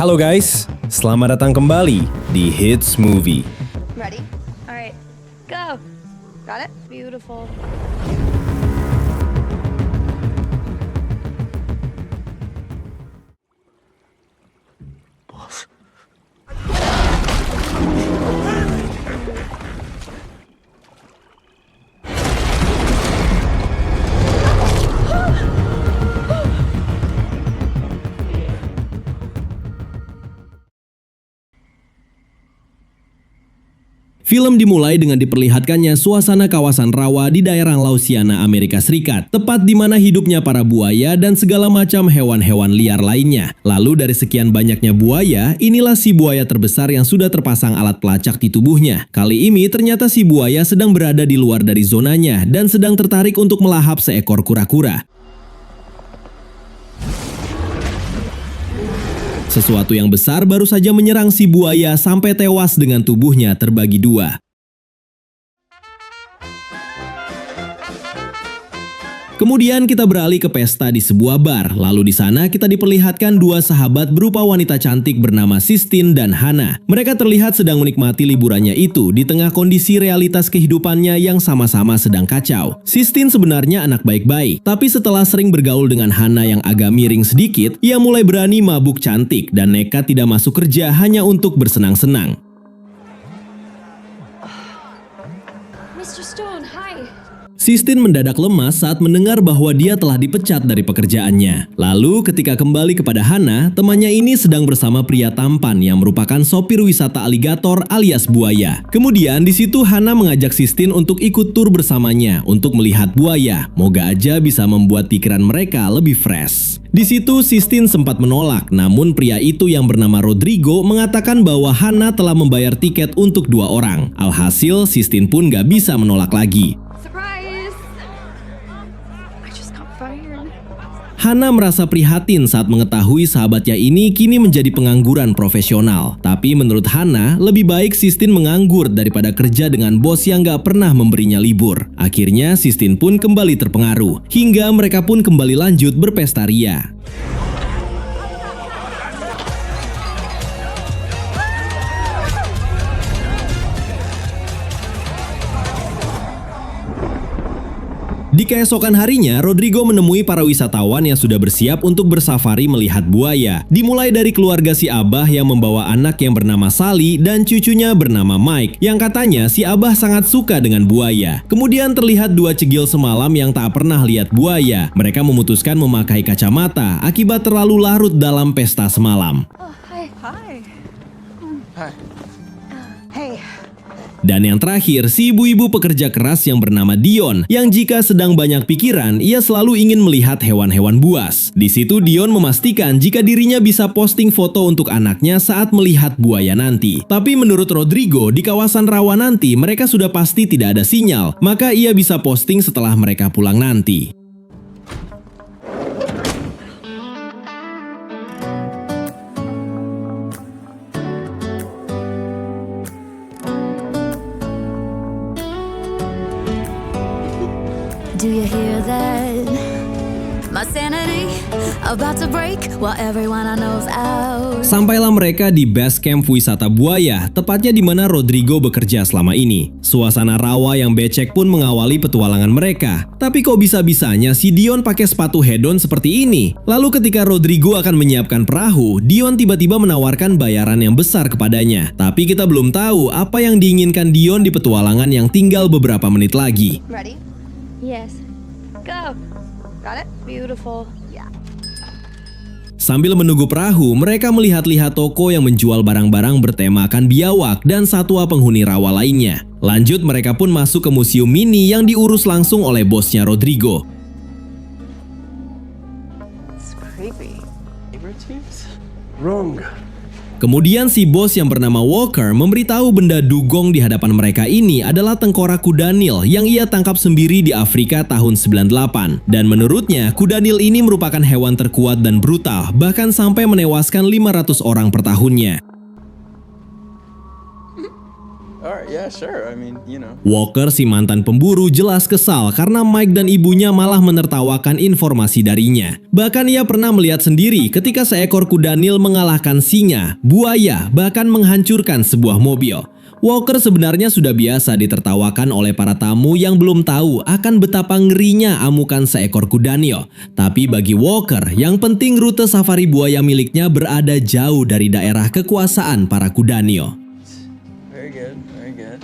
Halo guys, selamat datang kembali di Hits Movie. Ready? All right, go. Got it? Beautiful. Film dimulai dengan diperlihatkannya suasana kawasan rawa di daerah Louisiana, Amerika Serikat, tepat di mana hidupnya para buaya dan segala macam hewan-hewan liar lainnya. Lalu dari sekian banyaknya buaya, inilah si buaya terbesar yang sudah terpasang alat pelacak di tubuhnya. Kali ini ternyata si buaya sedang berada di luar dari zonanya dan sedang tertarik untuk melahap seekor kura-kura. Sesuatu yang besar baru saja menyerang si buaya sampai tewas dengan tubuhnya terbagi dua. Kemudian kita beralih ke pesta di sebuah bar. Lalu di sana kita diperlihatkan dua sahabat berupa wanita cantik bernama Sistine dan Hannah. Mereka terlihat sedang menikmati liburannya itu di tengah kondisi realitas kehidupannya yang sama-sama sedang kacau. Sistine sebenarnya anak baik-baik, tapi setelah sering bergaul dengan Hannah yang agak miring sedikit, ia mulai berani mabuk cantik dan nekat tidak masuk kerja hanya untuk bersenang-senang. Mr. Stone, hi. Sistine mendadak lemas saat mendengar bahwa dia telah dipecat dari pekerjaannya. Lalu ketika kembali kepada Hannah, temannya ini sedang bersama pria tampan yang merupakan sopir wisata aligator alias buaya. Kemudian di situ Hannah mengajak Sistine untuk ikut tur bersamanya untuk melihat buaya. Moga aja bisa membuat pikiran mereka lebih fresh. Di situ Sistine sempat menolak, namun pria itu yang bernama Rodrigo mengatakan bahwa Hannah telah membayar tiket untuk 2 orang. Alhasil Sistine pun gak bisa menolak lagi. Surprise! I just got fired. Hannah merasa prihatin saat mengetahui sahabatnya ini kini menjadi pengangguran profesional. Tapi menurut Hannah, lebih baik Sistine menganggur daripada kerja dengan bos yang gak pernah memberinya libur. Akhirnya Sistine pun kembali terpengaruh, hingga mereka pun kembali lanjut berpesta ria. Di keesokan harinya, Rodrigo menemui para wisatawan yang sudah bersiap untuk bersafari melihat buaya. Dimulai dari keluarga si Abah yang membawa anak yang bernama Sally dan cucunya bernama Mike, yang katanya si Abah sangat suka dengan buaya. Kemudian terlihat 2 cegil semalam yang tak pernah lihat buaya. Mereka memutuskan memakai kacamata akibat terlalu larut dalam pesta semalam. Oh, hi. Hi. Hi. Hey. Dan yang terakhir, si ibu-ibu pekerja keras yang bernama Dion, yang jika sedang banyak pikiran, ia selalu ingin melihat hewan-hewan buas. Di situ Dion memastikan jika dirinya bisa posting foto untuk anaknya saat melihat buaya nanti. Tapi menurut Rodrigo, di kawasan rawa nanti mereka sudah pasti tidak ada sinyal, maka ia bisa posting setelah mereka pulang nanti. Do you hear that? My sanity about to break while everyone I know's out. Sampailah mereka di base camp wisata buaya, tepatnya di mana Rodrigo bekerja selama ini. Suasana rawa yang becek pun mengawali petualangan mereka. Tapi kok bisa-bisanya si Dion pakai sepatu head-on seperti ini? Lalu ketika Rodrigo akan menyiapkan perahu, Dion tiba-tiba menawarkan bayaran yang besar kepadanya. Tapi kita belum tahu apa yang diinginkan Dion di petualangan yang tinggal beberapa menit lagi. Ready? Yes. Go. Got it? Beautiful. Yeah. Sambil menunggu perahu, mereka melihat-lihat toko yang menjual barang-barang bertemakan biawak dan satwa penghuni rawa lainnya. Lanjut, mereka pun masuk ke museum mini yang diurus langsung oleh bosnya Rodrigo. It's creepy. Wrong. Kemudian si bos yang bernama Walker memberitahu benda dugong di hadapan mereka ini adalah tengkorak kudanil yang ia tangkap sendiri di Afrika tahun 98. Dan menurutnya, kudanil ini merupakan hewan terkuat dan brutal, bahkan sampai menewaskan 500 orang per tahunnya. Alright, Yeah, sure. I mean, you know. Walker, si mantan pemburu, jelas kesal karena Mike dan ibunya malah menertawakan informasi darinya. Bahkan ia pernah melihat sendiri ketika seekor kuda Nil mengalahkan singa, buaya, bahkan menghancurkan sebuah mobil. Walker sebenarnya sudah biasa ditertawakan oleh para tamu yang belum tahu akan betapa ngerinya amukan seekor kuda Nil. Tapi bagi Walker, yang penting rute safari buaya miliknya berada jauh dari daerah kekuasaan para kuda Nil. Very good. Very good.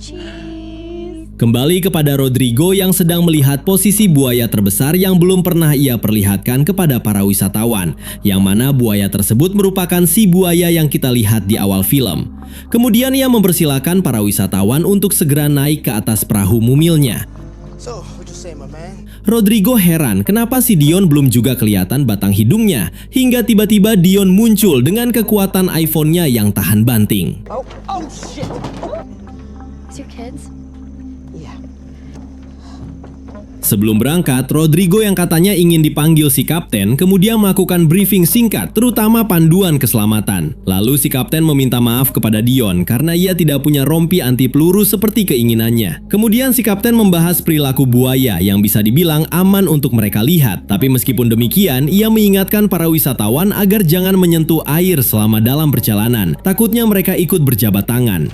Cheese. Kembali kepada Rodrigo yang sedang melihat posisi buaya terbesar yang belum pernah ia perlihatkan kepada para wisatawan, yang mana buaya tersebut merupakan si buaya yang kita lihat di awal film. Kemudian ia mempersilahkan para wisatawan untuk segera naik ke atas perahu mumilnya. So, what you say, my man? Rodrigo heran kenapa si Dion belum juga kelihatan batang hidungnya, hingga tiba-tiba Dion muncul dengan kekuatan iPhone-nya yang tahan banting. Oh, shit! It's your kids? Yeah. Sebelum berangkat, Rodrigo yang katanya ingin dipanggil si kapten kemudian melakukan briefing singkat, terutama panduan keselamatan. Lalu si kapten meminta maaf kepada Dion karena ia tidak punya rompi anti peluru seperti keinginannya. Kemudian si kapten membahas perilaku buaya yang bisa dibilang aman untuk mereka lihat. Tapi meskipun demikian, ia mengingatkan para wisatawan agar jangan menyentuh air selama dalam perjalanan. Takutnya mereka ikut berjabat tangan.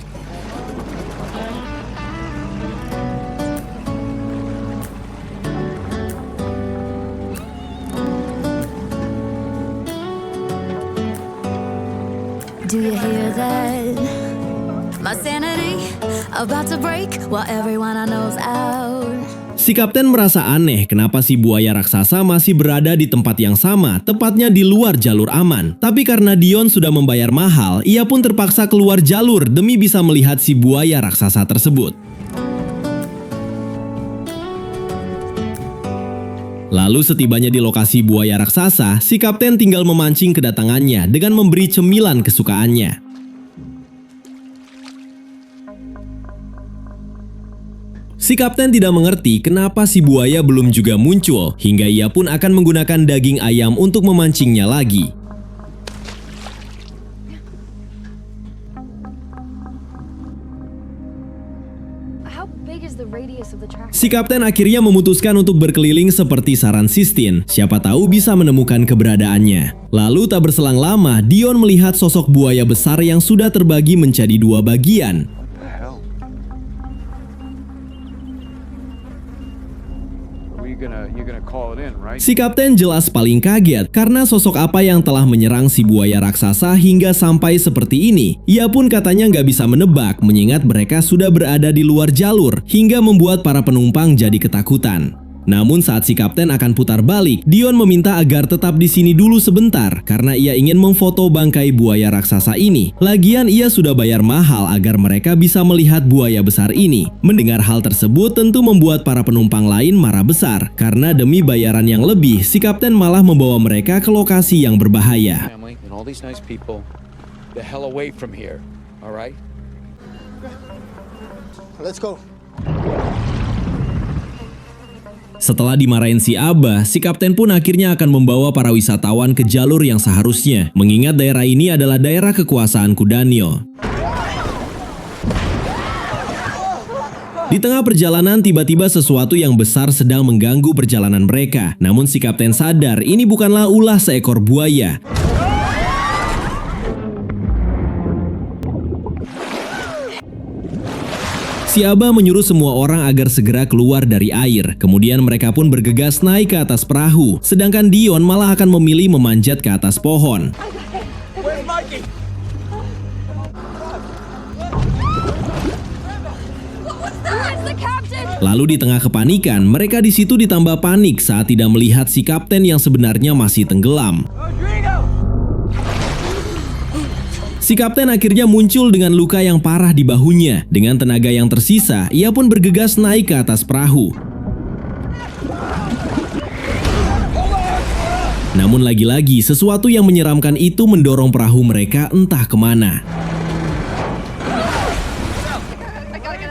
Do you hear that? My sanity about to break while everyone I know's out. Si kapten merasa aneh kenapa si buaya raksasa masih berada di tempat yang sama, tepatnya di luar jalur aman. Tapi karena Dion sudah membayar mahal, ia pun terpaksa keluar jalur demi bisa melihat si buaya raksasa tersebut. Lalu setibanya di lokasi buaya raksasa, si kapten tinggal memancing kedatangannya dengan memberi cemilan kesukaannya. Si kapten tidak mengerti kenapa si buaya belum juga muncul, hingga ia pun akan menggunakan daging ayam untuk memancingnya lagi. How big is the radius of the track? Si kapten akhirnya memutuskan untuk berkeliling seperti saran Sistine, siapa tahu bisa menemukan keberadaannya. Lalu tak berselang lama, Dion melihat sosok buaya besar yang sudah terbagi menjadi dua bagian. What the hell? You're gonna call it in, right? Si kapten jelas paling kaget karena sosok apa yang telah menyerang si buaya raksasa hingga sampai seperti ini. Ia pun katanya nggak bisa menebak mengingat mereka sudah berada di luar jalur hingga membuat para penumpang jadi ketakutan. Namun saat si kapten akan putar balik, Dion meminta agar tetap di sini dulu sebentar karena ia ingin memfoto bangkai buaya raksasa ini. Lagian ia sudah bayar mahal agar mereka bisa melihat buaya besar ini. Mendengar hal tersebut tentu membuat para penumpang lain marah besar karena demi bayaran yang lebih, si kapten malah membawa mereka ke lokasi yang berbahaya. Family and all these nice people the hell away from here, all right? Let's go. Setelah dimarahin si Abah, si kapten pun akhirnya akan membawa para wisatawan ke jalur yang seharusnya, mengingat daerah ini adalah daerah kekuasaan kuda Nil. Di tengah perjalanan, tiba-tiba sesuatu yang besar sedang mengganggu perjalanan mereka. Namun si kapten sadar ini bukanlah ulah seekor buaya. Si Abah menyuruh semua orang agar segera keluar dari air. Kemudian mereka pun bergegas naik ke atas perahu. Sedangkan Dion malah akan memilih memanjat ke atas pohon. Where's Mikey? Where's the captain? Lalu di tengah kepanikan, mereka di situ ditambah panik saat tidak melihat si kapten yang sebenarnya masih tenggelam. Si kapten akhirnya muncul dengan luka yang parah di bahunya. Dengan tenaga yang tersisa, ia pun bergegas naik ke atas perahu. Namun lagi-lagi, sesuatu yang menyeramkan itu mendorong perahu mereka entah kemana.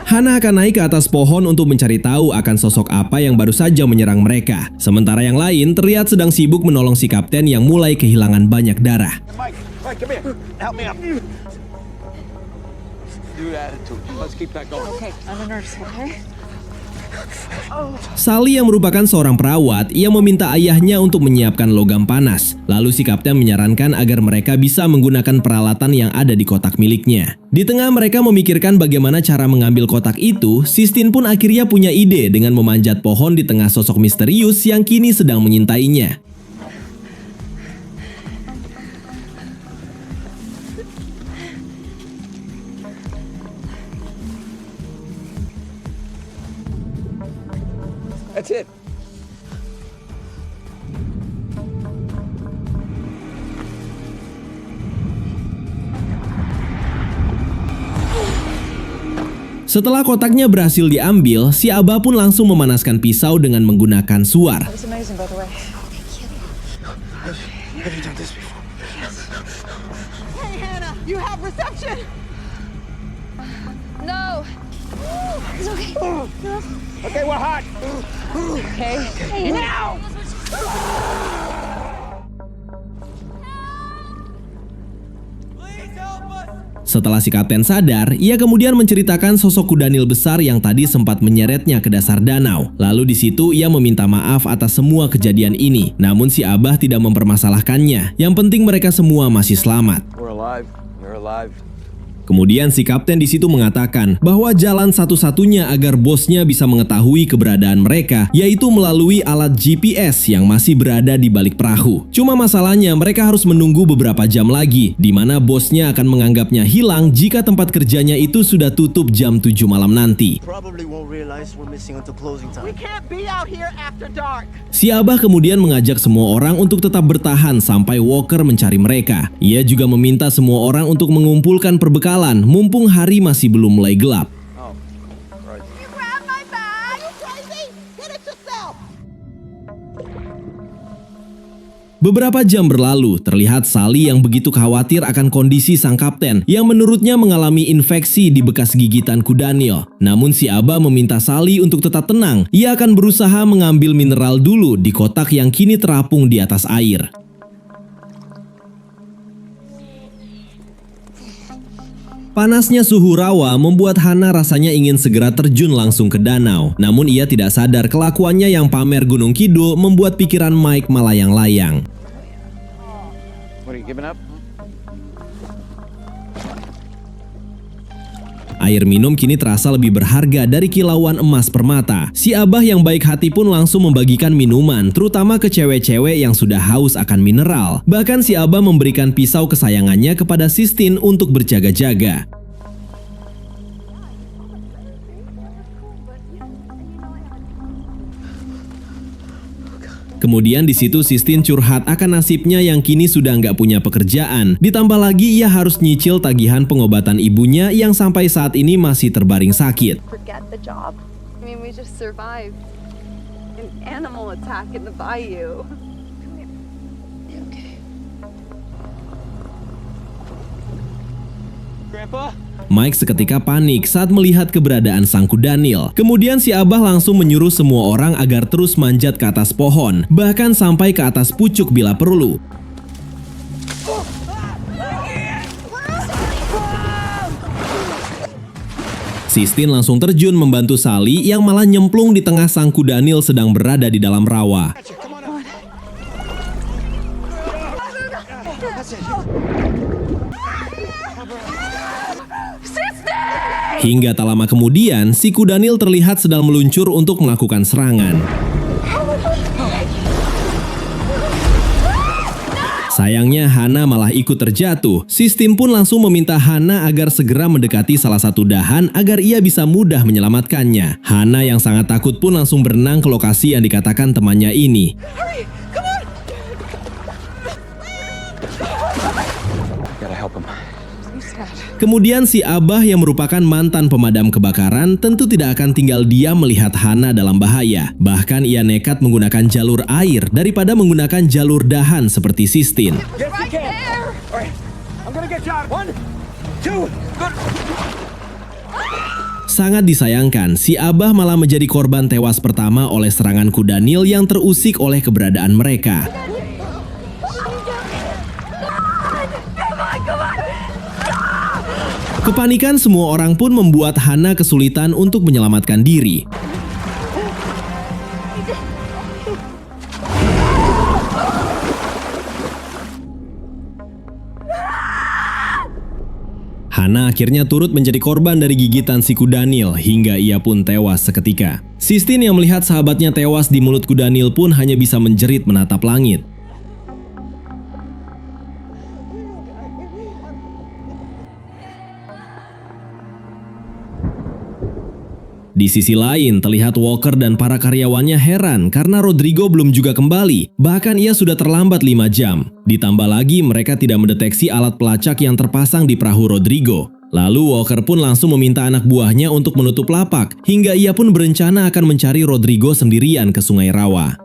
Hana akan naik ke atas pohon untuk mencari tahu akan sosok apa yang baru saja menyerang mereka. Sementara yang lain terlihat sedang sibuk menolong si kapten yang mulai kehilangan banyak darah. Mike, come here. Help me up. do attitude. Let's keep that going. Okay, I'm a nurse, okay? Sally yang merupakan seorang perawat, ia meminta ayahnya untuk menyiapkan logam panas. Lalu si kapten menyarankan agar mereka bisa menggunakan peralatan yang ada di kotak miliknya. Di tengah mereka memikirkan bagaimana cara mengambil kotak itu, Sistine pun akhirnya punya ide dengan memanjat pohon di tengah sosok misterius yang kini sedang menyintainya. That's it. Setelah kotaknya berhasil diambil, si Abah pun langsung memanaskan pisau dengan menggunakan suar. That was amazing, by the way. Have you done this before? Hey, Hannah, you have reception. No. It's okay. Okay, we're hot. Okay. Hey, now. Setelah si kapten sadar, ia kemudian menceritakan sosok kudanil besar yang tadi sempat menyeretnya ke dasar danau. Lalu di situ ia meminta maaf atas semua kejadian ini. Namun si Abah tidak mempermasalahkannya. Yang penting mereka semua masih selamat. We're alive. You're alive. Kemudian si kapten di situ mengatakan bahwa jalan satu-satunya agar bosnya bisa mengetahui keberadaan mereka yaitu melalui alat GPS yang masih berada di balik perahu. Cuma masalahnya mereka harus menunggu beberapa jam lagi di mana bosnya akan menganggapnya hilang jika tempat kerjanya itu sudah tutup jam 7 malam nanti. Probably won't realize we're missing until closing We time. can't be out here after dark. Si Abah kemudian mengajak semua orang untuk tetap bertahan sampai Walker mencari mereka. Ia juga meminta semua orang untuk mengumpulkan perbekalan mumpung hari masih belum mulai gelap. Oh, right. You grab my bag. You crazy? Get it yourself. Beberapa jam berlalu, terlihat Sally yang begitu khawatir akan kondisi sang kapten yang menurutnya mengalami infeksi di bekas gigitan kudanil. Namun si Abah meminta Sally untuk tetap tenang. Ia akan berusaha mengambil mineral dulu di kotak yang kini terapung di atas air. Panasnya suhu rawa membuat Hana rasanya ingin segera terjun langsung ke danau. Namun ia tidak sadar kelakuannya yang pamer Gunung Kidul membuat pikiran Mike melayang-layang. What are you giving up? Air minum kini terasa lebih berharga dari kilauan emas permata. Si Abah yang baik hati pun langsung membagikan minuman, terutama ke cewek-cewek yang sudah haus akan mineral. Bahkan si Abah memberikan pisau kesayangannya kepada Sistine untuk berjaga-jaga. Kemudian di situ Sistine curhat akan nasibnya yang kini sudah nggak punya pekerjaan. Ditambah lagi ia harus nyicil tagihan pengobatan ibunya yang sampai saat ini masih terbaring sakit. Forget the job. I mean, we just survived an animal attack in the bayou. Okay. Grandpa? Mike seketika panik saat melihat keberadaan sang kudanil. Kemudian si Abah langsung menyuruh semua orang agar terus manjat ke atas pohon, bahkan sampai ke atas pucuk bila perlu. Sistine langsung terjun membantu Sally yang malah nyemplung di tengah sang kudanil sedang berada di dalam rawa. Hingga tak lama kemudian, si kudanil terlihat sedang meluncur untuk melakukan serangan. Sayangnya Hana malah ikut terjatuh. Sistine pun langsung meminta Hana agar segera mendekati salah satu dahan agar ia bisa mudah menyelamatkannya. Hana yang sangat takut pun langsung berenang ke lokasi yang dikatakan temannya ini. Gotta help him. Kemudian si Abah yang merupakan mantan pemadam kebakaran tentu tidak akan tinggal diam melihat Hana dalam bahaya. Bahkan ia nekat menggunakan jalur air daripada menggunakan jalur dahan seperti Sistine. Yes, you can. All right. I'm gonna get you out. 1, 2, good. Sangat disayangkan, si Abah malah menjadi korban tewas pertama oleh serangan kudanil yang terusik oleh keberadaan mereka. Kepanikan semua orang pun membuat Hana kesulitan untuk menyelamatkan diri. Hana akhirnya turut menjadi korban dari gigitan si Kudanil hingga ia pun tewas seketika. Sistine yang melihat sahabatnya tewas di mulut Kudanil pun hanya bisa menjerit menatap langit. Di sisi lain, terlihat Walker dan para karyawannya heran karena Rodrigo belum juga kembali. Bahkan ia sudah terlambat 5 jam. Ditambah lagi mereka tidak mendeteksi alat pelacak yang terpasang di perahu Rodrigo. Lalu Walker pun langsung meminta anak buahnya untuk menutup lapak, hingga ia pun berencana akan mencari Rodrigo sendirian ke Sungai Rawa.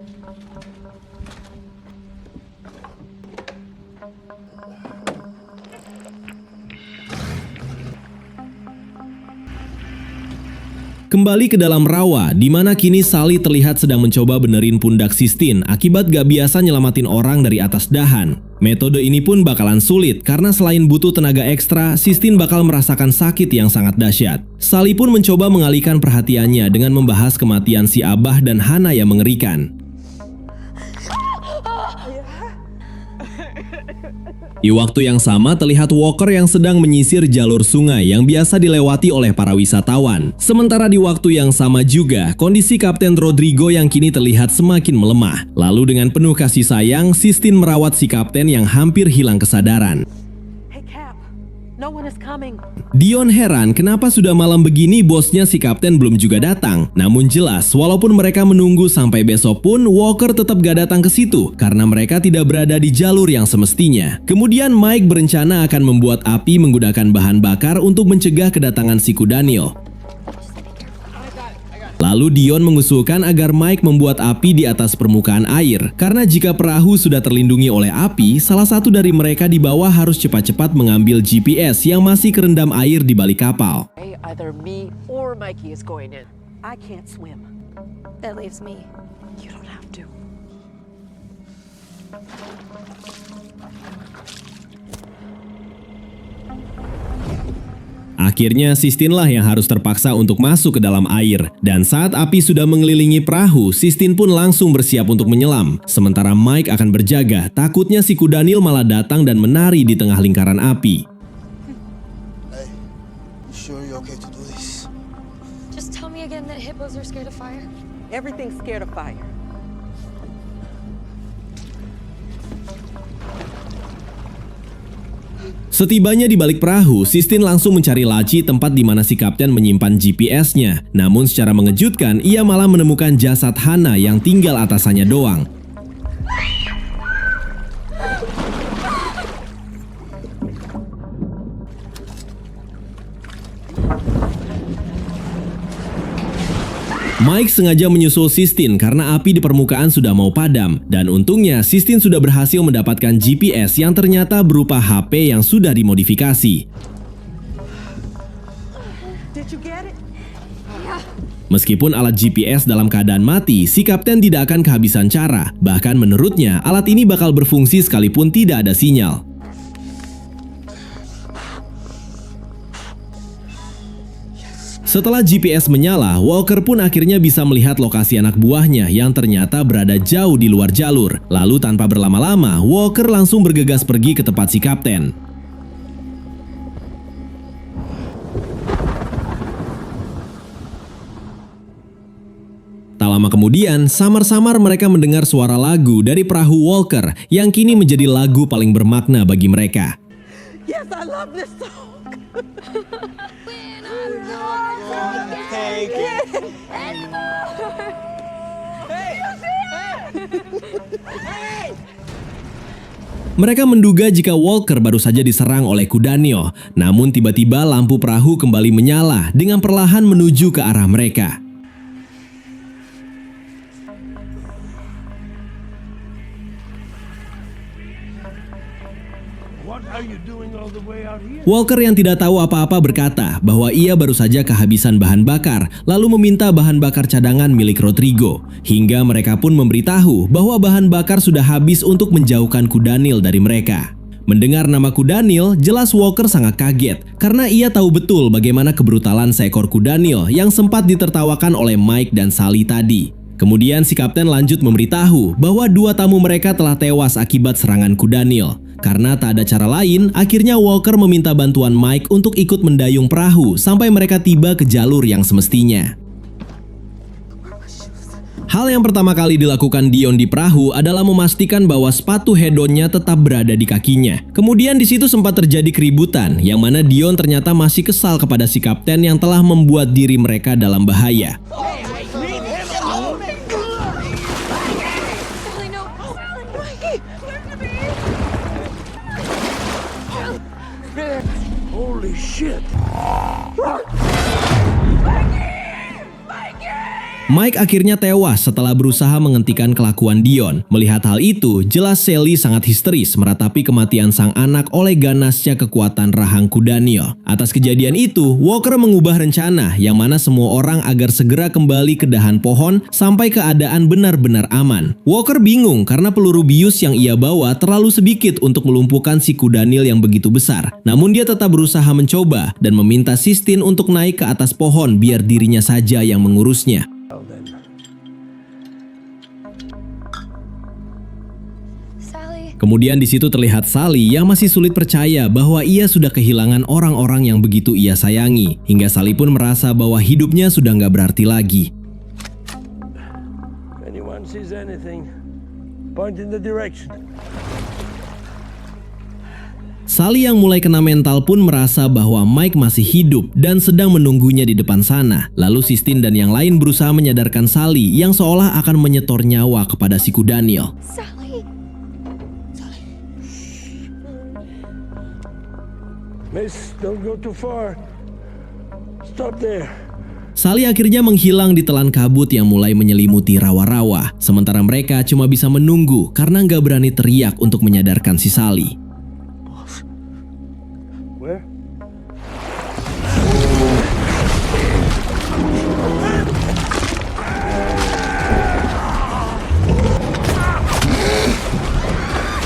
Kembali ke dalam rawa, di mana kini Sally terlihat sedang mencoba benerin pundak Sistine akibat gak biasa nyelamatin orang dari atas dahan. Metode ini pun bakalan sulit karena selain butuh tenaga ekstra, Sistine bakal merasakan sakit yang sangat dahsyat. Sally pun mencoba mengalihkan perhatiannya dengan membahas kematian si Abah dan Hana yang mengerikan. Di waktu yang sama terlihat Walker yang sedang menyisir jalur sungai yang biasa dilewati oleh para wisatawan. Sementara di waktu yang sama juga, kondisi Kapten Rodrigo yang kini terlihat semakin melemah. Lalu dengan penuh kasih sayang, Sistine merawat si Kapten yang hampir hilang kesadaran. Hey, Cap. No one is coming. Dion heran kenapa sudah malam begini bosnya si Kapten belum juga datang. Namun jelas, walaupun mereka menunggu sampai besok pun, Walker tetap gak datang ke situ karena mereka tidak berada di jalur yang semestinya. Kemudian Mike berencana akan membuat api menggunakan bahan bakar untuk mencegah kedatangan si Kudanil. Lalu Dion mengusulkan agar Mike membuat api di atas permukaan air, karena jika perahu sudah terlindungi oleh api, salah satu dari mereka di bawah harus cepat-cepat mengambil GPS yang masih kerendam air di balik kapal. Either me or Mikey is going in. I can't swim. That leaves me. You don't have to. Akhirnya Sistine lah yang harus terpaksa untuk masuk ke dalam air. Dan saat api sudah mengelilingi perahu, Sistine pun langsung bersiap untuk menyelam. Sementara Mike akan berjaga, takutnya si Kudanil malah datang dan menari di tengah lingkaran api. Hey, you sure you're okay to do this? Just tell me again that hippos are scared of fire. Everything's scared of fire. Setibanya di balik perahu, Sistine langsung mencari laci tempat di mana si Kapten menyimpan GPS-nya. Namun secara mengejutkan, ia malah menemukan jasad Hana yang tinggal atasannya doang. Mike sengaja menyusul Sistine karena api di permukaan sudah mau padam. Dan untungnya Sistine sudah berhasil mendapatkan GPS yang ternyata berupa HP yang sudah dimodifikasi. Did you get it? Meskipun alat GPS dalam keadaan mati, si Kapten tidak akan kehabisan cara. Bahkan menurutnya, alat ini bakal berfungsi sekalipun tidak ada sinyal. Setelah GPS menyala, Walker pun akhirnya bisa melihat lokasi anak buahnya yang ternyata berada jauh di luar jalur. Lalu tanpa berlama-lama, Walker langsung bergegas pergi ke tempat si Kapten. Tak lama kemudian, samar-samar mereka mendengar suara lagu dari perahu Walker yang kini menjadi lagu paling bermakna bagi mereka. Yes, I love this song. Take it. Mereka menduga jika Walker baru saja diserang oleh Kudanil, namun tiba-tiba lampu perahu kembali menyala dengan perlahan menuju ke arah mereka. Walker yang tidak tahu apa-apa berkata bahwa ia baru saja kehabisan bahan bakar, lalu meminta bahan bakar cadangan milik Rodrigo. Hingga mereka pun memberitahu bahwa bahan bakar sudah habis untuk menjauhkan Kudanil dari mereka. Mendengar nama Kudanil, jelas Walker sangat kaget karena ia tahu betul bagaimana kebrutalan seekor Kudanil yang sempat ditertawakan oleh Mike dan Sally tadi. Kemudian si kapten lanjut memberitahu bahwa 2 tamu mereka telah tewas akibat serangan Kudanil. Karena tak ada cara lain, akhirnya Walker meminta bantuan Mike untuk ikut mendayung perahu sampai mereka tiba ke jalur yang semestinya. Hal yang pertama kali dilakukan Dion di perahu adalah memastikan bahwa sepatu hedonnya tetap berada di kakinya. Kemudian di situ sempat terjadi keributan, yang mana Dion ternyata masih kesal kepada si kapten yang telah membuat diri mereka dalam bahaya. Holy shit. Mike akhirnya tewas setelah berusaha menghentikan kelakuan Dion. Melihat hal itu, jelas Sally sangat histeris meratapi kematian sang anak oleh ganasnya kekuatan rahang Kudanil. Atas kejadian itu, Walker mengubah rencana yang mana semua orang agar segera kembali ke dahan pohon sampai keadaan benar-benar aman. Walker bingung karena peluru bius yang ia bawa terlalu sedikit untuk melumpuhkan si Kudanil yang begitu besar. Namun dia tetap berusaha mencoba dan meminta Sistine untuk naik ke atas pohon biar dirinya saja yang mengurusnya. Kemudian di situ terlihat Sally yang masih sulit percaya bahwa ia sudah kehilangan orang-orang yang begitu ia sayangi. Hingga Sally pun merasa bahwa hidupnya sudah nggak berarti lagi. Anyone sees anything, point in the direction. Sally yang mulai kena mental pun merasa bahwa Mike masih hidup dan sedang menunggunya di depan sana. Lalu Sistine dan yang lain berusaha menyadarkan Sally yang seolah akan menyetor nyawa kepada si Kudanil. Miss, don't go too far. Stop there. Sally akhirnya menghilang di telan kabut yang mulai menyelimuti rawa-rawa. Sementara mereka cuma bisa menunggu karena nggak berani teriak untuk menyadarkan si Sally. Where?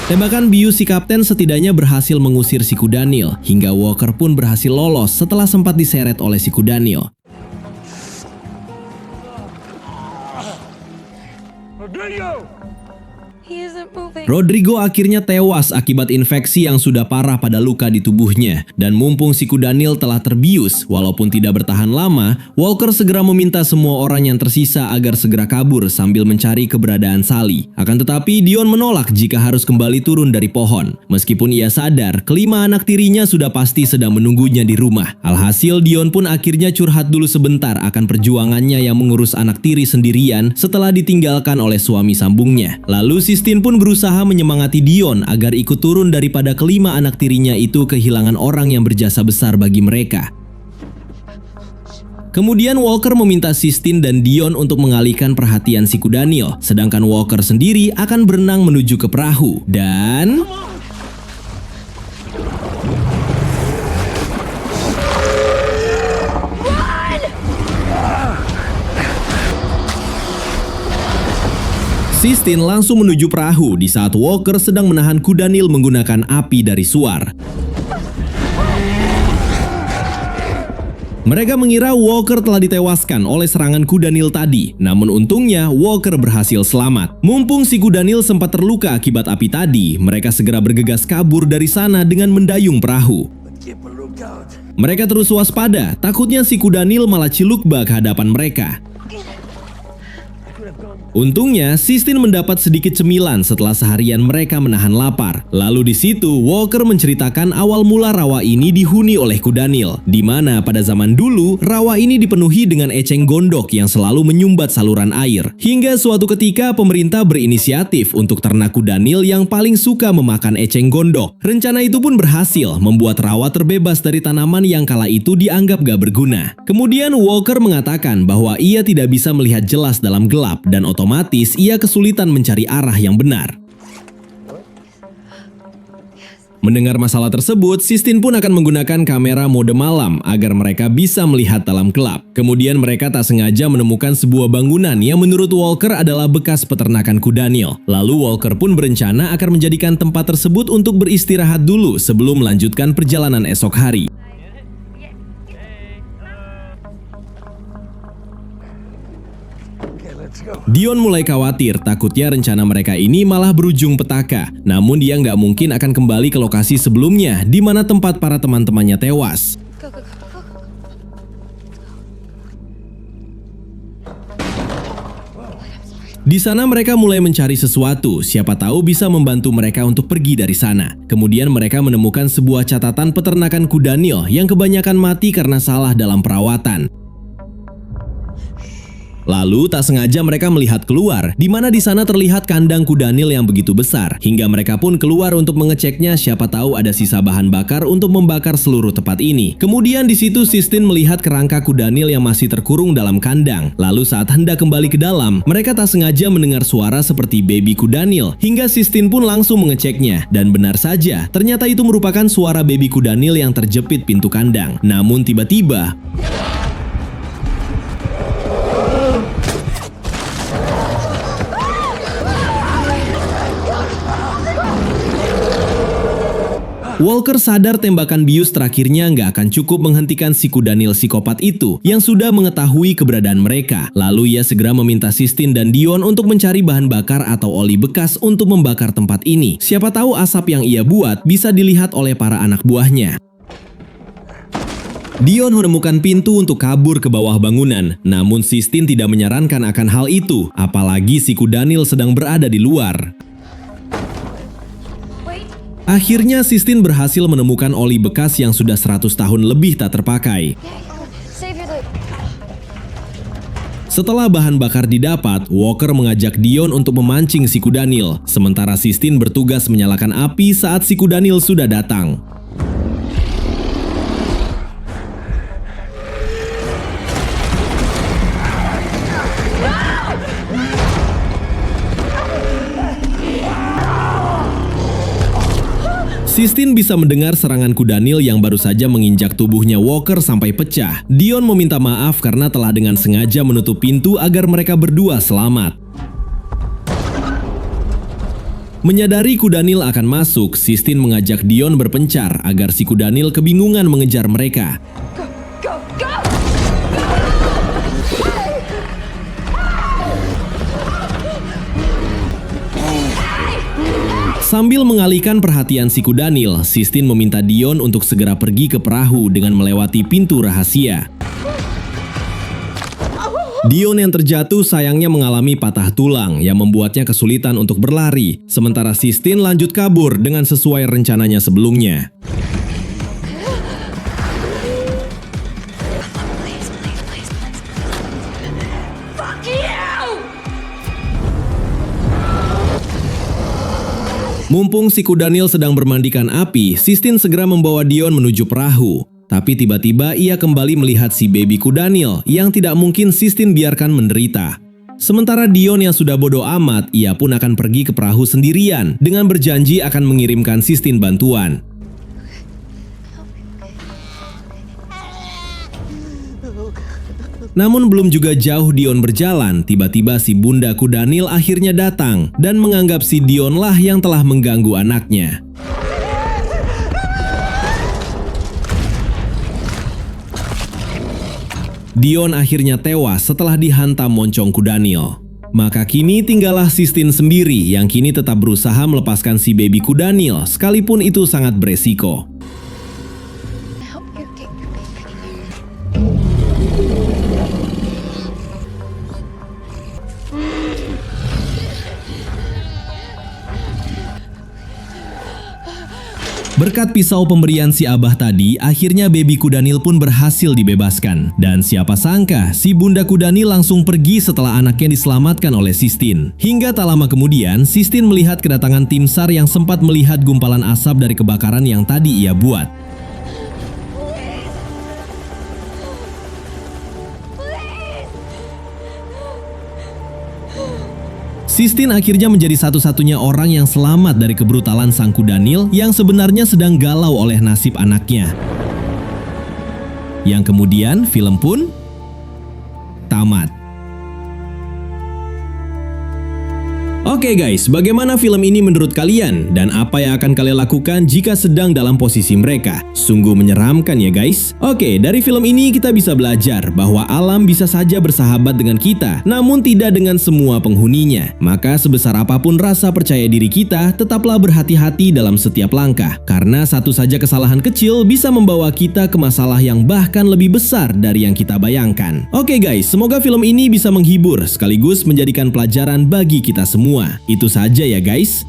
Tembakan bius si kapten setidaknya berhasil mengusir si Kudanil, hingga Walker pun berhasil lolos setelah sempat diseret oleh si Kudanil. Rodrigo! He isn't moving. Rodrigo akhirnya tewas akibat infeksi yang sudah parah pada luka di tubuhnya. Dan mumpung si Kudanil telah terbius, walaupun tidak bertahan lama, Walker segera meminta semua orang yang tersisa agar segera kabur sambil mencari keberadaan Sally. Akan tetapi Dion menolak jika harus kembali turun dari pohon. Meskipun ia sadar, kelima anak tirinya sudah pasti sedang menunggunya di rumah. Alhasil Dion pun akhirnya curhat dulu sebentar akan perjuangannya yang mengurus anak tiri sendirian setelah ditinggalkan oleh suami sambungnya. Lalu Sistine pun berusaha menyemangati Dion agar ikut turun daripada kelima anak tirinya itu kehilangan orang yang berjasa besar bagi mereka. Kemudian Walker meminta Sistine dan Dion untuk mengalihkan perhatian si Kudanil, sedangkan Walker sendiri akan berenang menuju ke perahu. Dan Sistine langsung menuju perahu di saat Walker sedang menahan Kudanil menggunakan api dari suar. Mereka mengira Walker telah ditewaskan oleh serangan Kudanil tadi, namun untungnya Walker berhasil selamat. Mumpung si Kudanil sempat terluka akibat api tadi, mereka segera bergegas kabur dari sana dengan mendayung perahu. Keep a lookout. Mereka terus waspada, takutnya si Kudanil malah cilukba ke hadapan mereka. Untungnya, Sistine mendapat sedikit cemilan setelah seharian mereka menahan lapar. Lalu di situ, Walker menceritakan awal mula rawa ini dihuni oleh Kudanil, di mana pada zaman dulu, rawa ini dipenuhi dengan eceng gondok yang selalu menyumbat saluran air. Hingga suatu ketika, pemerintah berinisiatif untuk ternak Kudanil yang paling suka memakan eceng gondok. Rencana itu pun berhasil, membuat rawa terbebas dari tanaman yang kala itu dianggap gak berguna. Kemudian Walker mengatakan bahwa ia tidak bisa melihat jelas dalam gelap dan otomatis ia kesulitan mencari arah yang benar. Mendengar masalah tersebut, Sistine pun akan menggunakan kamera mode malam agar mereka bisa melihat dalam gelap. Kemudian mereka tak sengaja menemukan sebuah bangunan yang menurut Walker adalah bekas peternakan kudanil. Lalu Walker pun berencana akan menjadikan tempat tersebut untuk beristirahat dulu sebelum melanjutkan perjalanan esok hari. Dion mulai khawatir, takutnya rencana mereka ini malah berujung petaka. Namun dia nggak mungkin akan kembali ke lokasi sebelumnya, di mana tempat para teman-temannya tewas. Di sana mereka mulai mencari sesuatu, siapa tahu bisa membantu mereka untuk pergi dari sana. Kemudian mereka menemukan sebuah catatan peternakan kudanil yang kebanyakan mati karena salah dalam perawatan. Lalu tak sengaja mereka melihat keluar, di mana di sana terlihat kandang kudanil yang begitu besar, hingga mereka pun keluar untuk mengeceknya, siapa tahu ada sisa bahan bakar untuk membakar seluruh tempat ini. Kemudian di situ Sistine melihat kerangka kudanil yang masih terkurung dalam kandang. Lalu saat hendak kembali ke dalam, mereka tak sengaja mendengar suara seperti baby kudanil, hingga Sistine pun langsung mengeceknya. Dan benar saja, ternyata itu merupakan suara baby kudanil yang terjepit pintu kandang. Namun tiba-tiba Walker sadar tembakan bius terakhirnya nggak akan cukup menghentikan si kudanil psikopat itu yang sudah mengetahui keberadaan mereka. Lalu ia segera meminta Sistine dan Dion untuk mencari bahan bakar atau oli bekas untuk membakar tempat ini. Siapa tahu asap yang ia buat bisa dilihat oleh para anak buahnya. Dion menemukan pintu untuk kabur ke bawah bangunan, namun Sistine tidak menyarankan akan hal itu, apalagi si kudanil sedang berada di luar. Akhirnya Sistine berhasil menemukan oli bekas yang sudah 100 tahun lebih tak terpakai. Setelah bahan bakar didapat, Walker mengajak Dion untuk memancing si kudanil, sementara Sistine bertugas menyalakan api saat si kudanil sudah datang. Sistine bisa mendengar serangan kudanil yang baru saja menginjak tubuhnya Walker sampai pecah. Dion meminta maaf karena telah dengan sengaja menutup pintu agar mereka berdua selamat. Menyadari kudanil akan masuk, Sistine mengajak Dion berpencar agar si kudanil kebingungan mengejar mereka. Sambil mengalihkan perhatian si kudanil, Sistine meminta Dion untuk segera pergi ke perahu dengan melewati pintu rahasia. Dion yang terjatuh sayangnya mengalami patah tulang yang membuatnya kesulitan untuk berlari, sementara Sistine lanjut kabur dengan sesuai rencananya sebelumnya. Mumpung si kudanil sedang bermandikan api, Sistine segera membawa Dion menuju perahu. Tapi tiba-tiba ia kembali melihat si baby kudanil yang tidak mungkin Sistine biarkan menderita. Sementara Dion yang sudah bodoh amat, ia pun akan pergi ke perahu sendirian dengan berjanji akan mengirimkan Sistine bantuan. Namun belum juga jauh Dion berjalan, tiba-tiba si bunda kudanil akhirnya datang dan menganggap si Dion lah yang telah mengganggu anaknya. Dion akhirnya tewas setelah dihantam moncong kudanil. Maka kini tinggallah Sistine sendiri yang kini tetap berusaha melepaskan si baby kudanil sekalipun itu sangat beresiko. Berkat pisau pemberian si abah tadi, akhirnya baby kudanil pun berhasil dibebaskan. Dan siapa sangka, si bunda kudanil langsung pergi setelah anaknya diselamatkan oleh Sistine. Hingga tak lama kemudian, Sistine melihat kedatangan tim SAR yang sempat melihat gumpalan asap dari kebakaran yang tadi ia buat. Sistine akhirnya menjadi satu-satunya orang yang selamat dari kebrutalan sang kudanil yang sebenarnya sedang galau oleh nasib anaknya. Yang kemudian film pun tamat. Oke guys, bagaimana film ini menurut kalian? Dan apa yang akan kalian lakukan jika sedang dalam posisi mereka? Sungguh menyeramkan ya guys. Oke, dari film ini kita bisa belajar bahwa alam bisa saja bersahabat dengan kita, namun tidak dengan semua penghuninya. Maka sebesar apapun rasa percaya diri kita, tetaplah berhati-hati dalam setiap langkah. Karena satu saja kesalahan kecil bisa membawa kita ke masalah yang bahkan lebih besar dari yang kita bayangkan. Oke guys, semoga film ini bisa menghibur sekaligus menjadikan pelajaran bagi kita semua. Itu saja ya guys.